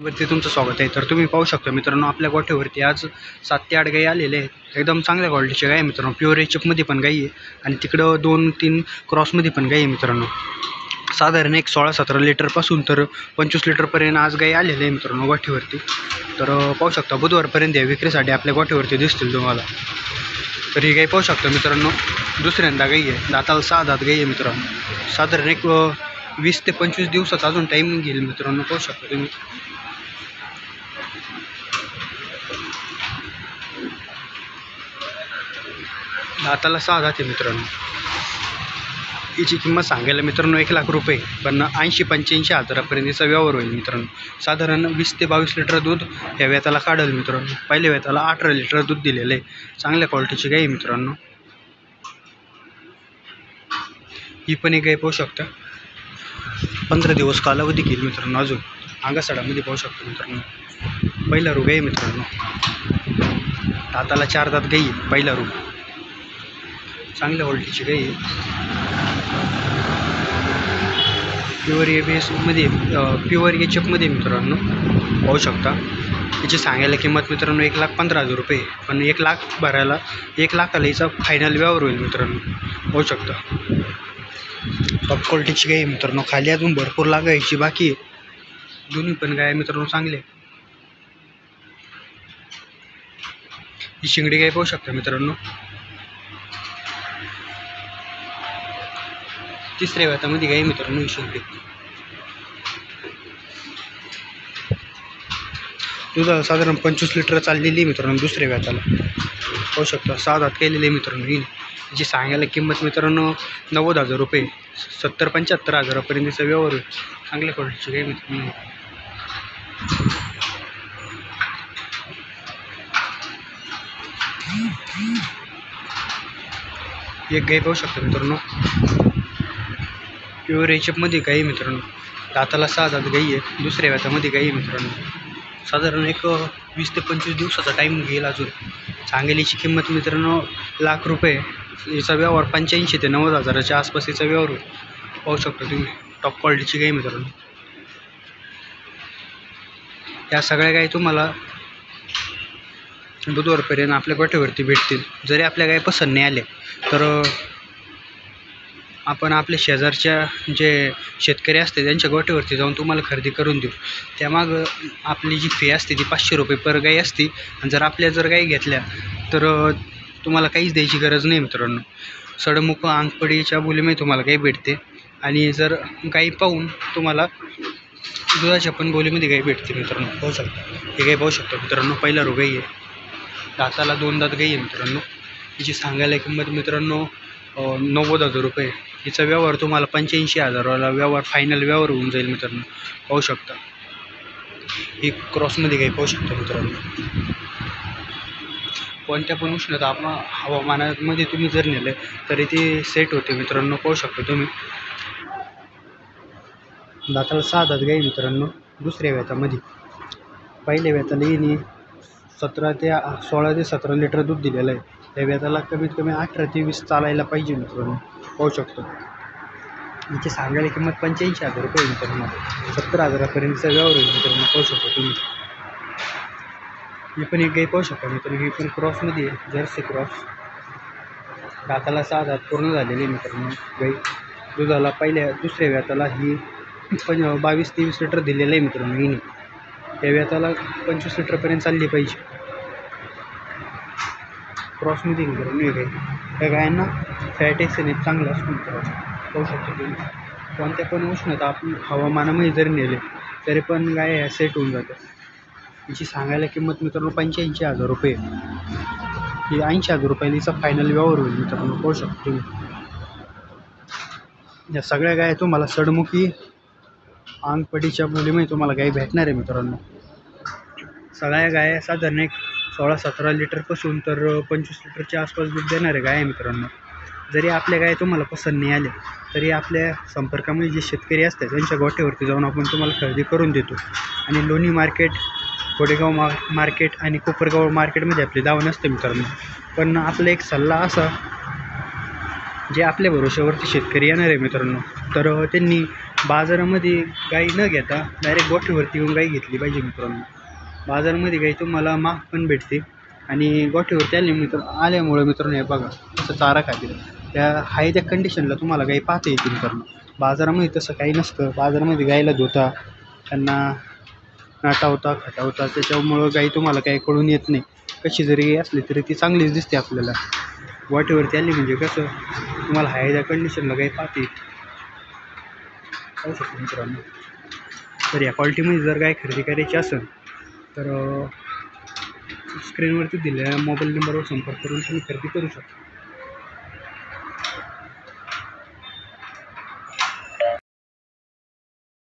वरती तुमचं स्वागत आहे. तर तुम्ही पाहू शकता मित्रांनो, आपल्या गोठ्यावरती आज 7 ते 8 गायी आलेले आहेत. एकदम चांगल्या क्वालिटीच्या गायी आहे मित्रांनो. प्युअर एचएफमध्ये पण गायी आहे आणि तिकडं 2-3 क्रॉसमध्ये पण गायी आहे मित्रांनो. साधारण एक 16-17 लिटरपासून तर 25 लिटरपर्यंत आज गायी आलेले आहे मित्रांनो गोठ्यावरती. तर पाहू शकता बुधवारपर्यंत या विक्रीसाठी आपल्या गोठ्यावरती दिसतील तुम्हाला. तर ही गाई पाहू शकता मित्रांनो, दुसऱ्यांदा गाई आहे. दाताला 6 दात गाई आहे मित्रांनो. साधारण एक 20 ते 25 दिवसाचा अजून टाईम घेईल मित्रांनो. पाहू शकता तुम्ही. दाताला 6 दात आहे मित्रांनो. हिची किंमत सांगायला मित्रांनो 1 लाख रुपये, पण 80-85 हजारापर्यंत हिचा व्यवहार होईल मित्रांनो. साधारण 20 ते 22 लिटर दूध ह्या वेताला काढेल मित्रांनो. पहिल्या वेताला 18 लिटर दूध दिलेलं आहे. चांगल्या क्वालिटीची गाय आहे मित्रांनो. ही पण एक गाय पाहू शकता. 15 दिवस कालावधी घेईल मित्रांनो. अजून अंगासाडामध्ये पाहू शकतो मित्रांनो. पहिला रुग आहे मित्रांनो. दाताला 4 दात गाई आहे. पहिला रुग चांगल्या क्वालिटीची गाई आहे. प्युअर एबीएसमध्ये प्युअर एचएफमध्ये मित्रांनो पाहू शकता. याची सांगायला किंमत मित्रांनो 1,15,000 रुपये, पण 1 लाख भरायला 1 लाखाला हिचा फायनल व्यवहार होईल मित्रांनो. पाहू शकता टॉप क्वालिटीची गाय मित्रांनो. खाली अजून भरपूर लागायची बाकी आहे. दोन्ही पण गाय मित्रांनो चांगले. ही शिंगडी गाय पाहू शकता मित्रांनो. तिसऱ्या वेतामध्ये गाय मित्रांनो ही शिंगडी. दुधाला साधारण 25 लिटर चाललेली मित्रांनो. दुसऱ्या वेताला पाहू शकता 6 दात केलेली मित्रांनो. ही जी सांगायला किंमत मित्रांनो 90,000 रुपये, 70-75 हजारापर्यंतचा व्यवहार होईल. चांगल्या क्वालिटीची गाय मित्रांनो. एक गाय पाहू शकता मित्रांनो. प्युअर एचएफमध्ये गाई मित्रांनो. दाताला 6 दात गाई आहे. दुसऱ्या वेतामध्ये गाई मित्रांनो. साधारण एक 20 ते 25 दिवसाचा टाईम घेईल अजून. सांगलीची किंमत मित्रांनो 1 लाख रुपये. याचा व्यवहार 85 ते 90 हजाराच्या आसपास याचा व्यवहार होईल. पाहू शकता तुम्ही. टॉप क्वालिटीची गाय मित्रांनो. या सगळ्या गायी तुम्हाला बुधवारपर्यंत आपल्या गोठ्यावरती भेटतील. जरी आपल्या गायी पसंत नाही आल्या तर आपण आपल्या शेजारच्या जे शेतकरी असते त्यांच्या गोठ्यावरती जाऊन तुम्हाला खरेदी करून देऊ. त्यामागं आपली जी फी असते ती 500 रुपये पर गाई असते. आणि जर गाई घेतल्या तर तुम्हाला काहीच द्यायची गरज नाही मित्रांनो. सडमुख अंगपडीच्या बोलीमध्ये तुम्हाला गाई भेटते. आणि जर गाई पाहून तुम्हाला दुधाच्या पण बोलीमध्ये गाई भेटते मित्रांनो. पाहू शकता ही गाई पाहू शकता मित्रांनो. पहिला रो गाई आहे. दाताला 2 दात गाई आहे मित्रांनो. हिची सांगायला किंमत मित्रांनो 90,000 रुपये. हिचा व्यवहार तुम्हाला 85 हजाराला व्यवहार फायनल व्यवहार होऊन जाईल मित्रांनो. पाहू शकता ही क्रॉसमध्ये गाई पाहू शकता मित्रांनो. कोणत्या पण उष्णता आपण हवामानामध्ये तुम्ही जर नेलं तरी ते सेट होते मित्रांनो. पाहू शकता तुम्ही. दाताला 6 दात गाई मित्रांनो. दुसऱ्या वेतामध्ये. पहिल्या वेताला येणे 16 ते 17 लिटर दूध दिलेलं आहे. त्या वेताला कमीत कमी 18 ते 20 चालायला पाहिजे मित्रांनो. पाहू शकतो. याची सांगायला किंमत 85 हजार रुपये मित्रांनो. 70 हजारापर्यंतचा व्यवहार होईल मित्रांनो. पाहू शकतो तुम्ही. ही पण एक गाई पाहू शकता मित्रांनो. ही पण क्रॉसमध्ये आहे. Jersey cross. दाताला 6 दात पूर्ण झालेली मित्रांनो गाई. दुधाला दुसऱ्या वेताला ही 22-23 लिटर दिलेलं आहे मित्रांनो. हिने त्या वेताला 25 लिटरपर्यंत चालली पाहिजे. क्रॉसमध्ये मित्रांनो हे गाई. त्या गायांना फॅट एक्सेनेट चांगलं असतो मित्रांनो. पाहू शकतो तुम्ही. कोणत्या पण उष्णता आपण हवामानामध्ये जरी नेले तरी पण गाय सेट होऊन जातं. हिची सांगायला किंमत मित्रांनो 85 हजार रुपये. ही 80 हजार रुपयाला हिचा फायनल व्यवहार होईल मित्रांनो. पाहू शकतो तुम्ही. या सगळ्या गाय तुम्हाला सडमुखी अंगपडीच्या बोलीमध्ये तुम्हाला गाय भेटणार आहे मित्रांनो. सगळ्या गाय साधारण एक 16-17 लिटरपासून तर 25 लिटरच्या आसपास दूध देणारे गाय आहे मित्रांनो. जरी आपल्या गाय तुम्हाला पसंत नाही आल्या तरी आपल्या संपर्कामध्ये जे शेतकरी असतात त्यांच्या गोठ्यावरती जाऊन आपण तुम्हाला खरेदी करून देतो. आणि लोणी मार्केट, कोडेगाव मार्केट आणि कोपरगाव मार्केटमध्ये आपली दावा नसते मित्रांनो. पण आपला एक सल्ला असा, जे आपल्या भरोश्यावरती शेतकरी येणार आहे मित्रांनो, तर त्यांनी बाजारामध्ये गाई न घेता डायरेक्ट गोठ्यावरती येऊन गाई घेतली पाहिजे मित्रांनो. बाजारामध्ये गाई तुम्हाला महाग पण भेटते आणि गोठ्यावरती आल्यामुळं मित्रांनो हे बघा तसं चारा खाते त्या हाय त्या कंडिशनला तुम्हाला गाई पाहता येते मित्रांनो. बाजारामध्ये तसं काही नसतं. बाजारामध्ये गाईला धुता, त्यांना नाटावता खटावता, त्याच्यामुळं गाई तुम्हाला काही कळून येत नाही. कशी जरी गाई असली तरी ती चांगलीच दिसते आपल्याला. गोठ्यावरती आली म्हणजे कसं तुम्हाला हाय त्या कंडिशनला गाई पाहता येते. पाहू शकतो मित्रांनो. तर या क्वालिटीमध्ये जर गाय खरेदी करायची असेल तर स्क्रीनवरती दिलेल्या मोबाईल नंबरवर संपर्क करून तुम्ही खरेदी करू शकता.